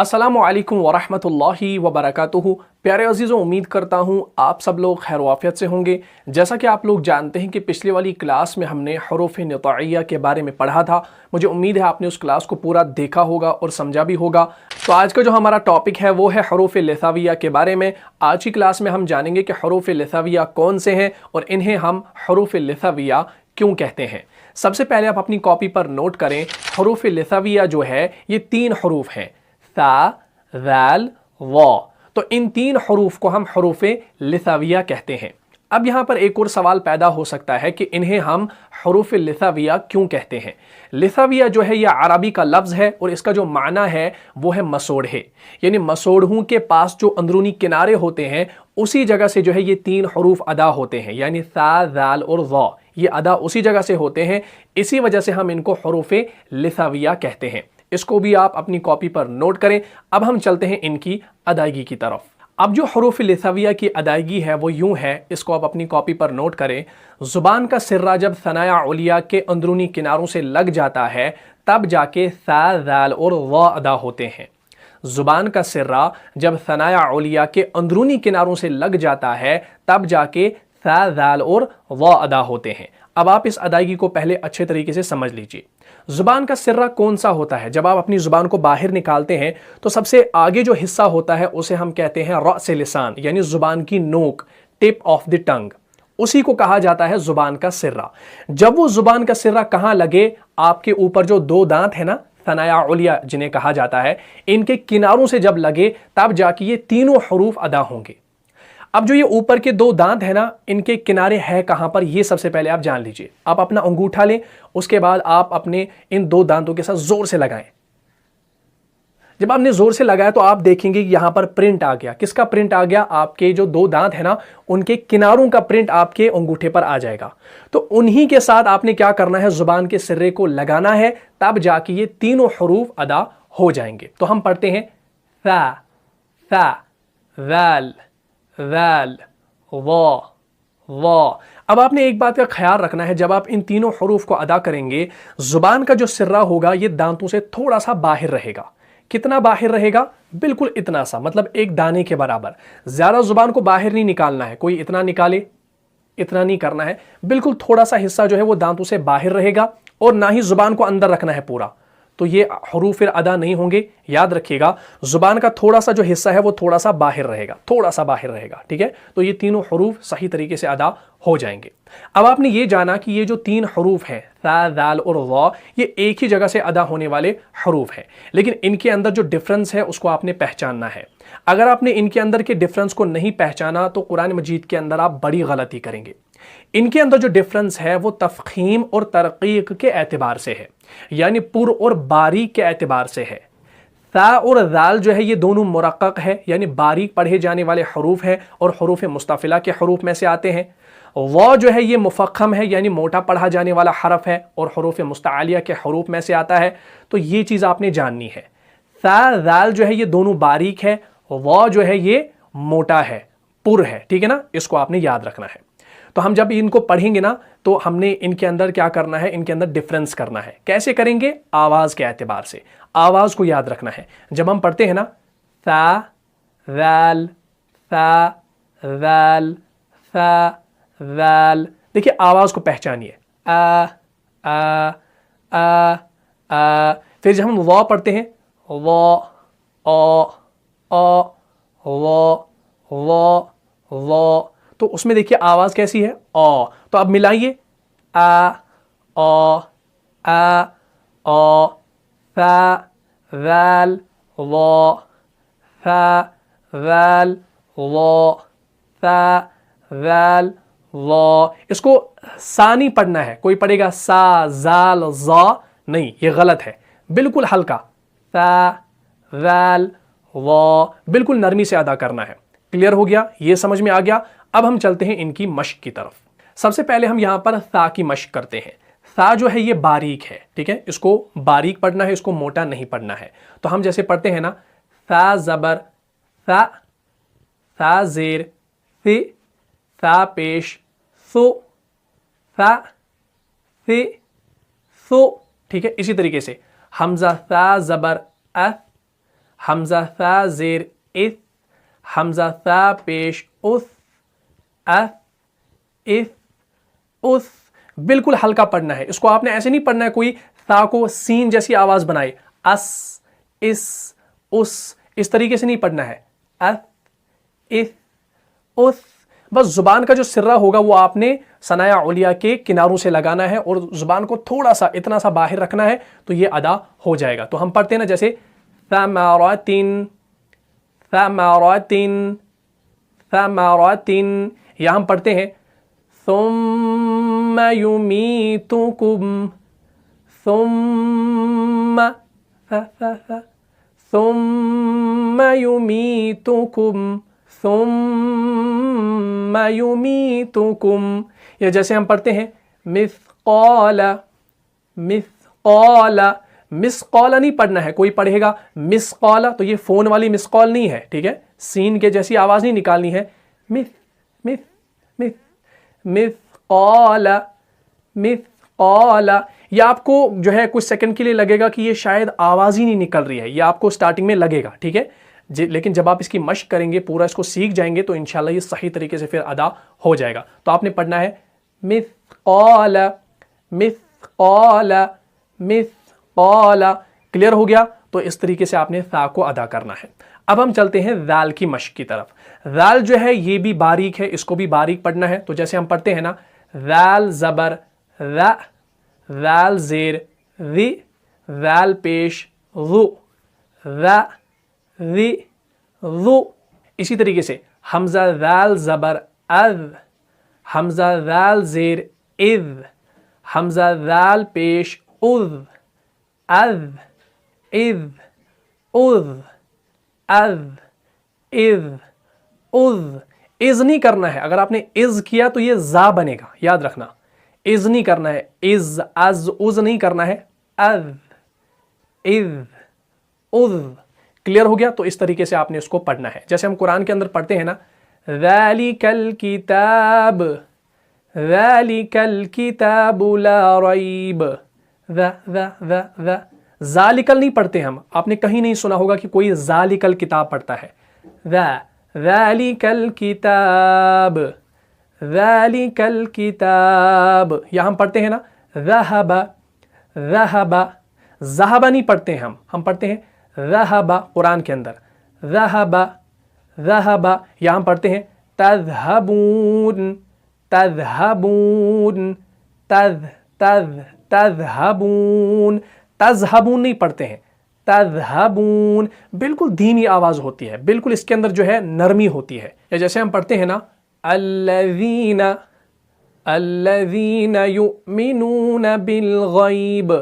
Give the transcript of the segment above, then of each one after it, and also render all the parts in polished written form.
अस्सलामु अलैकुम वरहमतुल्लाहि वबरकातुहू। प्यारे अजीज़ों, उम्मीद करता हूँ आप सब लोग खैर वाफियत से होंगे। जैसा कि आप लोग जानते हैं कि पिछली वाली क्लास में हमने हरूफ निताइया के बारे में पढ़ा था। मुझे उम्मीद है आपने उस क्लास को पूरा देखा होगा और समझा भी होगा। तो आज का जो हमारा टॉपिक है वो है हरूफ लिसाविया के बारे में। आज की क्लास में हम जानेंगे कि हरूफ लिसाविया कौन से हैं और इन्हें हम हरूफ लिसाविया क्यों कहते हैं। सबसे पहले आप अपनी कॉपी पर नोट करें, हरूफ लिसाविया जो है ये 3 हरूफ हैं, सा, ज़ाल, वा। तो इन 3 हरूफ को हम हरूफ लिसाविया कहते हैं। अब यहाँ पर एक और सवाल पैदा हो सकता है कि इन्हें हम हरूफ लिसाविया क्यों कहते हैं। लिसाविया जो है यह अरबी का लफ्ज़ है और इसका जो माना है वो है मसोढ़े, यानी मसोढ़ों के पास जो अंदरूनी किनारे होते हैं उसी जगह से जो है ये 3 हरूफ अदा होते हैं, यानी सा, ज़ाल और वा, ये अदा उसी जगह से होते हैं। इसी वजह से हम इनको हरूफ लिसाविया कहते हैं। इसको भी आप अपनी कॉपी पर नोट करें। अब हम चलते हैं इनकी अदायगी की तरफ। अब जो हरूफ लिसाविया की अदायगी है वो यूं है, इसको आप अपनी कॉपी पर नोट करें। ज़ुबान का सिर्रा जब सनाया उलिया के अंदरूनी किनारों से लग जाता है तब जाके सा, ज़ाल और वा अदा होते हैं। ज़ुबान का सिर्रा जब सनाया उलिया के अंदरूनी किनारों से लग जाता है तब जाके सा, ज़ाल और वा अदा होते हैं। अब आप इस अदायगी को पहले अच्छे तरीके से समझ लीजिए। ज़ुबान का सिर्रा कौन सा होता है? जब आप अपनी ज़ुबान को बाहर निकालते हैं तो सबसे आगे जो हिस्सा होता है उसे हम कहते हैं रअस लिसान, यानी ज़ुबान की नोक, टिप ऑफ द टंग, उसी को कहा जाता है ज़ुबान का सिर्रा। जब वो ज़ुबान का सिर्रा कहाँ लगे, आपके ऊपर जो 2 दांत है ना, सनाया उलिया जिन्हें कहा जाता है, इनके किनारों से जब लगे तब जाके ये तीनों हरूफ अदा होंगे। अब जो ये ऊपर के 2 दांत है ना, इनके किनारे है कहां पर, ये सबसे पहले आप जान लीजिए। आप अपना अंगूठा लें, उसके बाद आप अपने इन 2 दांतों के साथ जोर से लगाएं। जब आपने जोर से लगाया तो आप देखेंगे कि यहां पर प्रिंट आ गया। किसका प्रिंट आ गया? आपके जो 2 दांत है ना, उनके किनारों का प्रिंट आपके अंगूठे पर आ जाएगा। तो उन्हीं के साथ आपने क्या करना है, जुबान के सिर्रे को लगाना है, तब जाके ये तीनों हरूफ अदा हो जाएंगे। तो हम पढ़ते हैं सा, सा, ज़ाल, ज़ाल, वा, वा। अब आपने एक बात का ख्याल रखना है, जब आप इन तीनों हरूफ को अदा करेंगे, जुबान का जो सिर्रा होगा ये दांतों से थोड़ा सा बाहर रहेगा। कितना बाहर रहेगा? बिल्कुल इतना सा, मतलब एक दाने के बराबर। ज्यादा जुबान को बाहर नहीं निकालना है, कोई इतना निकाले, इतना नहीं करना है। बिल्कुल थोड़ा सा हिस्सा जो है वो दांतों से बाहर रहेगा और ना ही जुबान को अंदर रखना है पूरा, तो ये हरूफ फिर अदा नहीं होंगे। याद रखिएगा, जुबान का थोड़ा सा जो हिस्सा है वो थोड़ा सा बाहर रहेगा, थोड़ा सा बाहर रहेगा, ठीक है। तो ये तीनों हरूफ सही तरीके से अदा हो जाएंगे। अब आपने ये जाना कि ये जो 3 हरूफ हैं, सा, ज़ाल और वा, ये एक ही जगह से अदा होने वाले हरूफ हैं, लेकिन इनके अंदर जो डिफरेंस है उसको आपने पहचानना है। अगर आपने इनके अंदर के डिफरेंस को नहीं पहचाना तो कुरान मजीद के अंदर आप बड़ी गलती करेंगे। इनके अंदर जो डिफरेंस है वो तफखीम और तरकीक के एतबार से है, यानी पुर और बारीक के एतबार से है। सा और ज़ाल जो है ये दोनों मुरक्कक है, यानी बारीक पढ़े जाने वाले हरूफ हैं और हरूफ मुस्तफ़िला के हरूफ में से आते हैं। वा जो है ये मुफ़ख्खम है, यानी मोटा पढ़ा जाने वाला हरफ है और हरूफ मुस्तआलिया के हरूफ में से आता है। तो ये चीज़ आपने जाननी है। सा, ज़ाल जो है ये दोनों बारीक है, वा जो है ये मोटा है, पुर है, ठीक है ना। इसको आपने याद रखना है। तो हम जब इनको पढ़ेंगे ना तो हमने इनके अंदर क्या करना है, इनके अंदर डिफरेंस करना है। कैसे करेंगे? आवाज़ के एतबार से। आवाज़ को याद रखना है। जब हम पढ़ते हैं ना सा, ज़ाल, सा, ज़ाल, सा, ज़ाल, देखिए आवाज़ को पहचानिए, आ, आ, आ, आ। फिर जब हम वा पढ़ते हैं, वा, ओ, ओ, वा, वा, वा, तो उसमें देखिए आवाज़ कैसी है, ओ। तो अब मिलाइए, आ, ओ, आ, ओ, सा, ज़ाल, वा, सा, ज़ाल, वा, सा, ज़ाल, वा। इसको सा नहीं पढ़ना है, कोई पढ़ेगा सा, ज़ाल, ज़ा, नहीं, ये गलत है। बिल्कुल हल्का, सा, ज़ाल, वा, बिल्कुल नरमी से अदा करना है। क्लियर हो गया? ये समझ में आ गया। अब हम चलते हैं इनकी मश्क की तरफ। सबसे पहले हम यहां पर सा की मश्क करते हैं। सा जो है ये बारीक है, ठीक है, इसको बारीक पढ़ना है, इसको मोटा नहीं पढ़ना है। तो हम जैसे पढ़ते हैं ना, सा ज़बर सा, सा ज़ेर सी, सा पेश सो, सा से सो, ठीक है। इसी तरीके से हमजा सा ज़बर अ, حمزہ ثا زیر اث، حمزہ ثا پیش اث، اث، اس، بالکل ہلکا پڑھنا ہے اس کو، آپ نے ایسے نہیں پڑھنا ہے کوئی تا کو سین جیسی آواز بنائے، اس، اس طریقے سے نہیں پڑھنا ہے، اس، بس زبان کا جو سرہ ہوگا وہ آپ نے ثنایا علیہ کے کناروں سے لگانا ہے اور زبان کو تھوڑا سا اتنا سا باہر رکھنا ہے تو یہ ادا ہو جائے گا۔ تو ہم پڑھتے ہیں نا جیسے ثمرۃ، ثمرۃ، ثمرۃ، یا ہم پڑھتے ہیں ثم یمیتکم، ثم یمیتکم، ثم یمیتکم، یا جیسے ہم پڑھتے ہیں مثقال، مثقال، مسقال نہیں پڑھنا ہے، کوئی پڑھے گا مسقال تو یہ فون والی مسقال نہیں ہے، ٹھیک ہے، سین کے جیسی آواز نہیں نکالنی ہے، مثقال، مثقال، یہ آپ کو جو ہے کچھ سیکنڈ کے لیے لگے گا کہ یہ شاید آواز ہی نہیں نکل رہی ہے، یہ آپ کو سٹارٹنگ میں لگے گا، ٹھیک ہے، لیکن جب آپ اس کی مشق کریں گے، پورا اس کو سیکھ جائیں گے تو انشاءاللہ یہ صحیح طریقے سے پھر ادا ہو جائے گا۔ تو آپ نے پڑھنا ہے مثقال، مثقال، مثقال، کلیئر ہو گیا؟ تو اس طریقے سے آپ نے ثا کو ادا کرنا ہے۔ اب ہم چلتے ہیں ذال کی مشق کی طرف۔ ذال جو ہے یہ بھی باریک ہے، اس کو بھی باریک پڑھنا ہے، تو جیسے ہم پڑھتے ہیں نا ذال زبر ذ، ذال زیر ذی، ذال پیش ذو، ذ، ذی، ذو، اسی طریقے سے حمزہ ذال زبر اذ، حمزہ ذال زیر اذ، حمزہ ذال پیش اذ، اذ، اذ، اذ، اذ، اذ، اذ، از نہیں کرنا ہے، اگر آپ نے از کیا تو یہ زا بنے گا، یاد رکھنا، از نہیں کرنا ہے، از، از، از نہیں کرنا ہے، اذ، اذ، اذ، کلیئر ہو گیا؟ تو اس طریقے سے آپ نے اس کو پڑھنا ہے، جیسے ہم قرآن کے اندر پڑھتے ہیں نا ذالک الکتاب، ذالک الکتاب لا ریب، ذالکل نہیں پڑھتے ہم، آپ نے کہیں نہیں سنا ہوگا کہ کوئی ذالکل کتاب پڑھتا ہے، ذالک الکتاب، ذالک الکتاب، یا ہم پڑھتے ہیں نا ذہب، ذہب، ذہب نہیں پڑھتے ہیں ہم پڑھتے ہیں ذہب قرآن کے اندر، ذہب، ذہب، یا ہم پڑھتے ہیں تذہبون، تذہبون، تذہبون، تذہبون نہیں پڑھتے ہیں، تذہبون، بالکل دھیمی آواز ہوتی ہے، بالکل اس کے اندر جو ہے نرمی ہوتی ہے، یا جیسے ہم پڑھتے ہیں نا الذین، الذین یؤمنون بالغیب،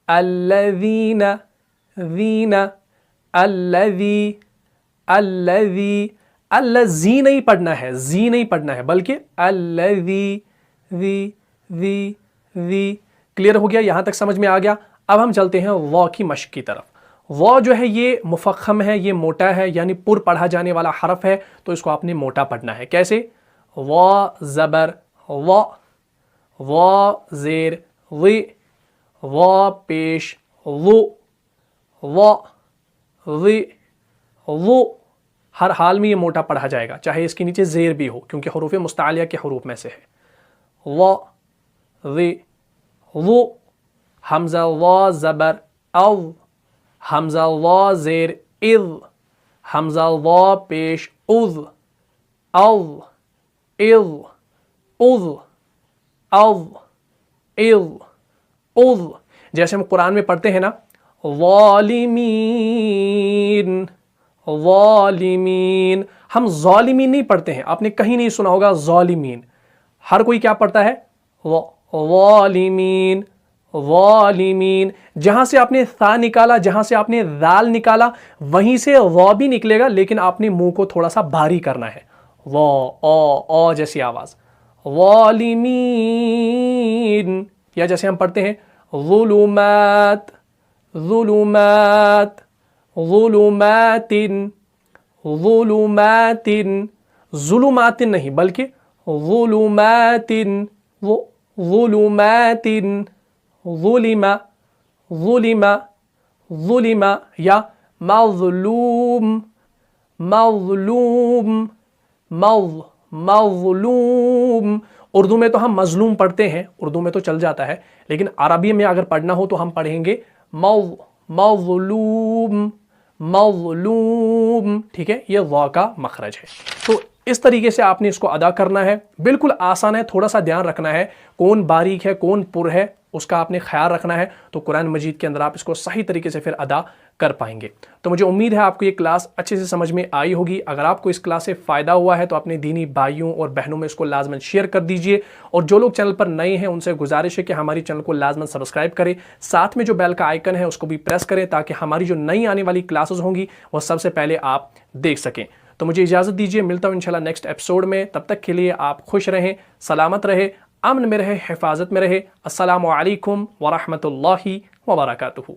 الذین، ذین، الذی، الذی، الذی نہیں پڑھنا ہے، زی نہیں پڑھنا ہے، بلکہ الذی، ذی، ذی، ذی، کلیئر ہو گیا؟ یہاں تک سمجھ میں آ گیا؟ اب ہم چلتے ہیں وا کی مشق کی طرف۔ وا جو ہے یہ مفخم ہے، یہ موٹا ہے، یعنی پر پڑھا جانے والا حرف ہے، تو اس کو آپ نے موٹا پڑھنا ہے۔ کیسے؟ وا زبر وا، وا زیر وی، وا پیش وو، وا، وی، وو، ہر حال میں یہ موٹا پڑھا جائے گا، چاہے اس کے نیچے زیر بھی ہو، کیونکہ حروف مستعلیہ کے حروف میں سے ہے۔ وا، وی، وو، حمزہ وا زبر او، حمزہ وا زیر اذ، حمزہ وا پیش اذ، او، اذ، اذ، او، اذ، اذ، جیسے ہم قرآن میں پڑھتے ہیں نا ظالمین، ظالمین، ہم ظالمین نہیں پڑھتے ہیں، آپ نے کہیں نہیں سنا ہوگا ظالمین، ہر کوئی کیا پڑھتا ہے؟ ظالمین، ظالمین، جہاں سے آپ نے ثا نکالا، جہاں سے آپ نے ذال نکالا، وہیں سے وا بھی نکلے گا، لیکن آپ نے منہ کو تھوڑا سا بھاری کرنا ہے، وا، او جیسی آواز، ظالمین، یا جیسے ہم پڑھتے ہیں ظلمات، ظلمات، ظلمات، ظلمات، ظلمات نہیں بلکہ ظلمات، ظلمات، ظلم، ظلم، ظلم، یا مظلوم مظلوم مظلوم. اردو میں تو ہم مظلوم پڑھتے ہیں، اردو میں تو چل جاتا ہے، لیکن عربی میں اگر پڑھنا ہو تو ہم پڑھیں گے مظلوم مظلوم. ٹھیک ہے، یہ ضا کا مخرج ہے. تو اس طریقے سے آپ نے اس کو ادا کرنا ہے. بالکل آسان ہے، تھوڑا سا دھیان رکھنا ہے کون باریک ہے کون پر ہے، اس کا آپ نے خیال رکھنا ہے، تو قرآن مجید کے اندر آپ اس کو صحیح طریقے سے پھر ادا کر پائیں گے. تو مجھے امید ہے آپ کو یہ کلاس اچھے سے سمجھ میں آئی ہوگی. اگر آپ کو اس کلاس سے فائدہ ہوا ہے تو اپنے دینی بھائیوں اور بہنوں میں اس کو لازماً شیئر کر دیجئے، اور جو لوگ چینل پر نئے ہیں ان سے گزارش ہے کہ ہماری چینل کو لازماً سبسکرائب کریں، ساتھ میں جو بیل کا آئیکن ہے اس کو بھی پریس کریں تاکہ ہماری جو نئی آنے والی کلاسز ہوں گی وہ سب سے پہلے آپ دیکھ سکیں. تو مجھے اجازت دیجیے، ملتا ہوں انشاءاللہ نیکسٹ ایپیسوڈ میں. تب تک کے لیے آپ خوش رہیں، سلامت رہے، امن میں رہے، حفاظت میں رہے. السلام علیکم ورحمۃ اللہ وبرکاتہ.